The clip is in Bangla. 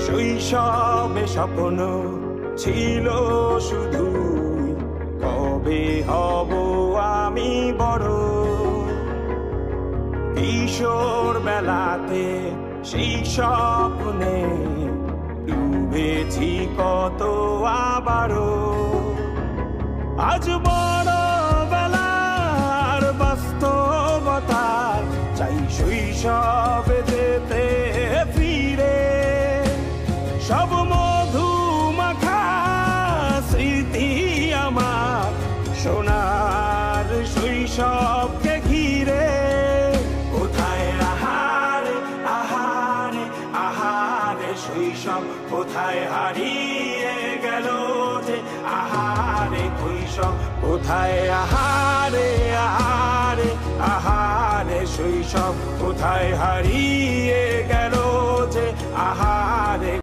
শৈশবে স্বপ্ন ছিল শুধু, কবে হব আমি বড়। কিশোর বেলাতে সেই স্বপ্নে ডুবেছি কত আবারও। আজ বড় বেলার বাস্তবতার চাই শৈশবে যেতে ফিরে। সব মধু মাখা স্মৃতি আমার সোনার শৈশবকে ঘিরে। কোথায় আহারে আহারে আহারে শৈশব, কোথায় হারিয়ে গেল যে আহারে কৈশোর। কোথায় আহারে আহারে আহারে শৈশব, কোথায় হারিয়ে গেল যে আহারে।